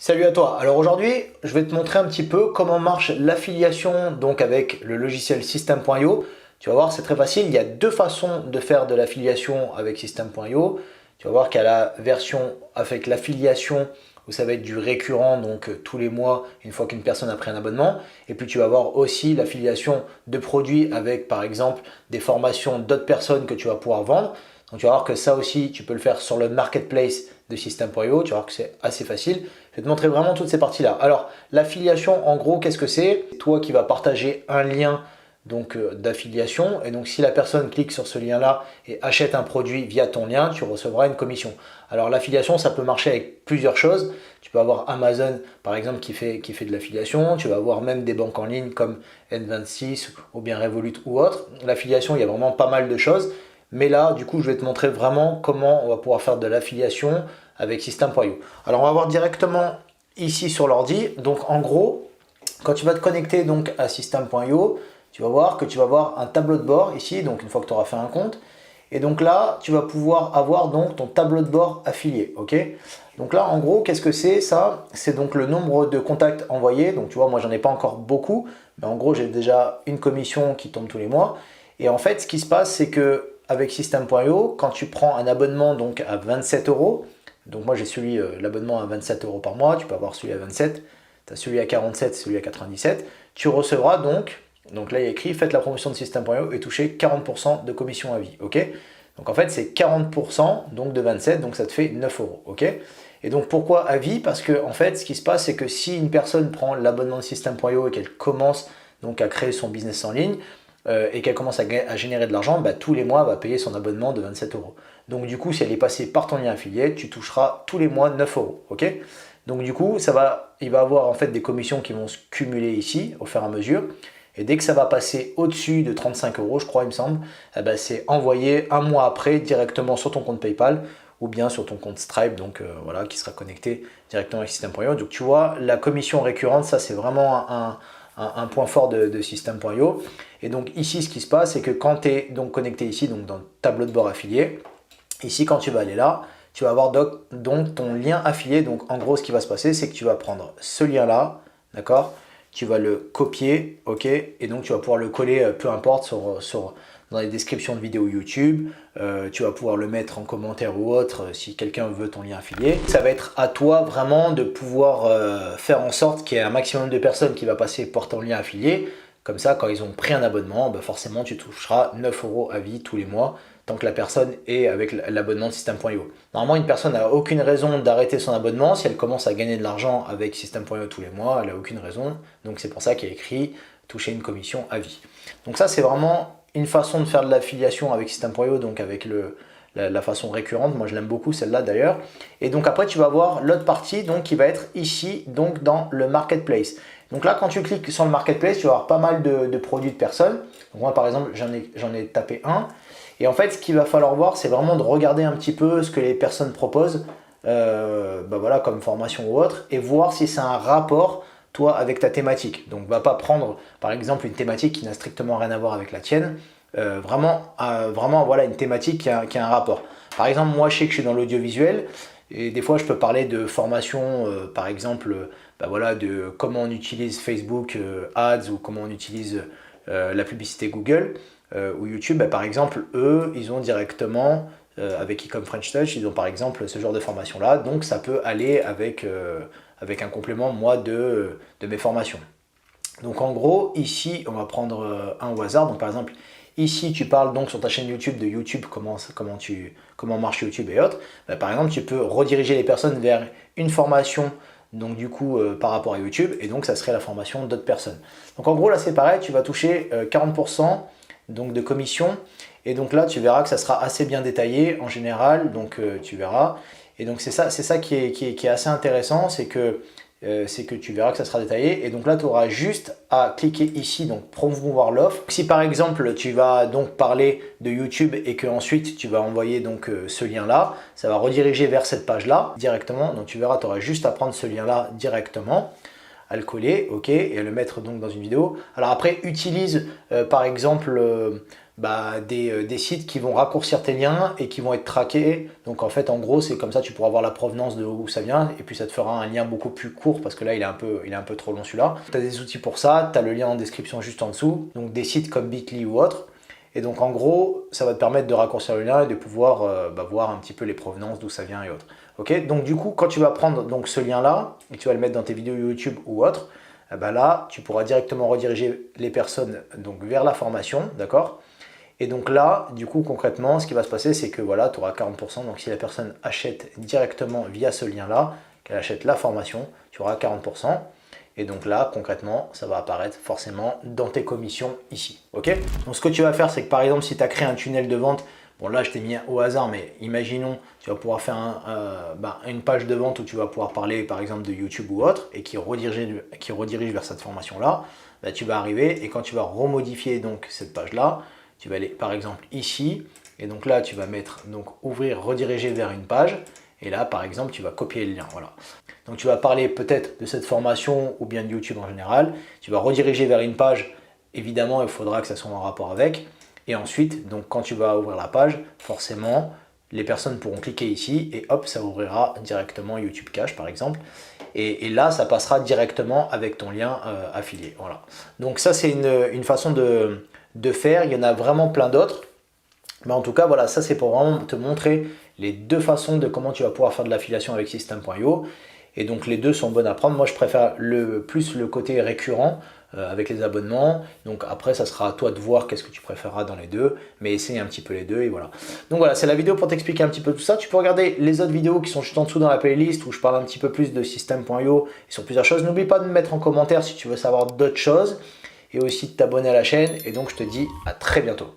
Salut à toi. Alors aujourd'hui, je vais te montrer un petit peu comment marche l'affiliation donc avec le logiciel System.io. Tu vas voir, c'est très facile. Il y a deux façons de faire de l'affiliation avec System.io. Tu vas voir qu'il y a la version avec l'affiliation où ça va être du récurrent, donc tous les mois, une fois qu'une personne a pris un abonnement. Et puis tu vas voir aussi l'affiliation de produits avec par exemple des formations d'autres personnes que tu vas pouvoir vendre. Donc tu vas voir que ça aussi, tu peux le faire sur le marketplace de System.io. Tu vas voir que c'est assez facile. Je vais te montrer vraiment toutes ces parties-là. Alors, l'affiliation, en gros, qu'est-ce que c'est? Toi qui vas partager un lien donc d'affiliation. Et donc, si la personne clique sur ce lien-là et achète un produit via ton lien, tu recevras une commission. Alors, l'affiliation, ça peut marcher avec plusieurs choses. Tu peux avoir Amazon, par exemple, qui fait de l'affiliation. Tu vas avoir même des banques en ligne comme N26 ou bien Revolut ou autre. L'affiliation, il y a vraiment pas mal de choses. Mais là, du coup, je vais te montrer vraiment comment on va pouvoir faire de l'affiliation avec System.io. Alors, on va voir directement ici sur l'ordi. Donc, en gros, quand tu vas te connecter donc à System.io, tu vas voir que tu vas avoir un tableau de bord ici, donc une fois que tu auras fait un compte. Et donc là, tu vas pouvoir avoir donc ton tableau de bord affilié, ok? Donc là, en gros, qu'est-ce que c'est ça? C'est donc le nombre de contacts envoyés. Donc tu vois, moi, j'en ai pas encore beaucoup, mais en gros, j'ai déjà une commission qui tombe tous les mois. Et en fait, ce qui se passe, c'est que avec System.io, quand tu prends un abonnement donc à 27 euros, donc moi j'ai celui l'abonnement à 27 euros par mois, tu peux avoir celui à 27, tu as celui à 47, celui à 97, tu recevras donc là il y a écrit faites la promotion de System.io et touchez 40% de commission à vie, ok? Donc en fait c'est 40% donc de 27, donc ça te fait 9 euros, ok? Et donc pourquoi à vie? Parce que en fait ce qui se passe c'est que si une personne prend l'abonnement de System.io et qu'elle commence donc à créer son business en ligne, et qu'elle commence à générer de l'argent, bah, tous les mois, elle va payer son abonnement de 27 euros. Donc du coup, si elle est passée par ton lien affilié, tu toucheras tous les mois 9 euros. Ok? Donc du coup, il va avoir en fait des commissions qui vont se cumuler ici au fur et à mesure. Et dès que ça va passer au-dessus de 35 euros, je crois, il me semble, eh ben, c'est envoyé un mois après directement sur ton compte PayPal ou bien sur ton compte Stripe, donc voilà, qui sera connecté directement avec System.io. Donc tu vois, la commission récurrente, ça c'est vraiment un point fort de System.io. Et donc ici, ce qui se passe, c'est que quand tu es donc connecté ici, donc dans le tableau de bord affilié, ici, quand tu vas aller là, tu vas avoir donc ton lien affilié. Donc en gros, ce qui va se passer, c'est que tu vas prendre ce lien-là, d'accord? Tu vas le copier, ok? Et donc tu vas pouvoir le coller, peu importe, dans les descriptions de vidéos YouTube. Tu vas pouvoir le mettre en commentaire ou autre si quelqu'un veut ton lien affilié. Ça va être à toi vraiment de pouvoir faire en sorte qu'il y ait un maximum de personnes qui va passer par ton lien affilié. Comme ça, quand ils ont pris un abonnement, bah forcément tu toucheras 9 euros à vie tous les mois tant que la personne est avec l'abonnement de System.io. Normalement, une personne n'a aucune raison d'arrêter son abonnement. Si elle commence à gagner de l'argent avec System.io tous les mois, elle n'a aucune raison. Donc c'est pour ça qu'il y a écrit toucher une commission à vie. Donc ça, c'est vraiment une façon de faire de l'affiliation avec System.io, donc avec la façon récurrente. Moi, je l'aime beaucoup celle-là d'ailleurs. Et donc après, tu vas voir l'autre partie donc, qui va être ici, donc dans le marketplace. Donc là, quand tu cliques sur le marketplace, tu vas avoir pas mal de produits de personnes. Donc moi, par exemple, j'en ai tapé un. Et en fait, ce qu'il va falloir voir, c'est vraiment de regarder un petit peu ce que les personnes proposent, bah voilà, comme formation ou autre, et voir si c'est un rapport, toi, avec ta thématique. Donc, va pas prendre, par exemple, une thématique qui n'a strictement rien à voir avec la tienne. Vraiment, voilà, une thématique qui a un rapport. Par exemple, moi, je sais que je suis dans l'audiovisuel, et des fois, je peux parler de formation, par exemple, bah voilà, de comment on utilise Facebook Ads ou comment on utilise la publicité Google ou YouTube. Bah, par exemple, eux, ils ont directement, avec Ecom French Touch, ils ont par exemple ce genre de formation-là. Donc, ça peut aller avec un complément, moi, de mes formations. Donc, en gros, ici, on va prendre un au hasard. Donc, par exemple, ici, tu parles donc sur ta chaîne YouTube de YouTube, comment marche YouTube et autres. Bah, par exemple, tu peux rediriger les personnes vers une formation, donc du coup, par rapport à YouTube, et donc ça serait la formation d'autres personnes. Donc en gros, là, c'est pareil, tu vas toucher 40% donc, de commission, et donc là, tu verras que ça sera assez bien détaillé en général, donc tu verras. Et donc c'est ça qui est assez intéressant, c'est que tu verras que ça sera détaillé. Et donc là, tu auras juste à cliquer ici, donc promouvoir l'offre. Si par exemple, tu vas donc parler de YouTube et que ensuite tu vas envoyer donc ce lien-là, ça va rediriger vers cette page-là directement. Donc tu verras, tu auras juste à prendre ce lien-là directement, à le coller, ok, et à le mettre donc dans une vidéo. Alors après, utilise par exemple des sites qui vont raccourcir tes liens et qui vont être traqués. Donc en fait, en gros, c'est comme ça, tu pourras voir la provenance de où ça vient et puis ça te fera un lien beaucoup plus court parce que là, il est un peu trop long celui-là. Tu as des outils pour ça, tu as le lien en description juste en dessous, donc des sites comme Bitly ou autres. Et donc en gros, ça va te permettre de raccourcir le lien et de pouvoir voir un petit peu les provenances, d'où ça vient et autres. Ok, donc du coup, quand tu vas prendre donc, ce lien-là et tu vas le mettre dans tes vidéos YouTube ou autres, là, tu pourras directement rediriger les personnes donc, vers la formation, d'accord? Et donc là, du coup, concrètement, ce qui va se passer, c'est que voilà, tu auras 40%. Donc si la personne achète directement via ce lien-là, qu'elle achète la formation, tu auras 40%. Et donc là, concrètement, ça va apparaître forcément dans tes commissions ici. Ok? Donc ce que tu vas faire, c'est que par exemple, si tu as créé un tunnel de vente, bon là, je t'ai mis au hasard, mais imaginons, tu vas pouvoir faire une page de vente où tu vas pouvoir parler par exemple de YouTube ou autre et qui redirige vers cette formation-là. Tu vas arriver et quand tu vas remodifier donc cette page-là, tu vas aller par exemple ici et donc là, tu vas mettre donc ouvrir, rediriger vers une page. Et là, par exemple, tu vas copier le lien. Voilà. Donc, tu vas parler peut-être de cette formation ou bien de YouTube en général. Tu vas rediriger vers une page. Évidemment, il faudra que ça soit en rapport avec. Et ensuite, donc, quand tu vas ouvrir la page, forcément, les personnes pourront cliquer ici et hop, ça ouvrira directement YouTube Cash, par exemple. Et là, ça passera directement avec ton lien affilié. Voilà. Donc, ça, c'est une façon de faire. Il y en a vraiment plein d'autres. Mais en tout cas, voilà, ça c'est pour vraiment te montrer les deux façons de comment tu vas pouvoir faire de l'affiliation avec System.io. Et donc les deux sont bonnes à prendre. Moi, je préfère plus le côté récurrent avec les abonnements. Donc après, ça sera à toi de voir qu'est-ce que tu préféreras dans les deux. Mais essaye un petit peu les deux et voilà. Donc voilà, c'est la vidéo pour t'expliquer un petit peu tout ça. Tu peux regarder les autres vidéos qui sont juste en dessous dans la playlist où je parle un petit peu plus de System.io et sur plusieurs choses. N'oublie pas de me mettre en commentaire si tu veux savoir d'autres choses et aussi de t'abonner à la chaîne. Et donc, je te dis à très bientôt.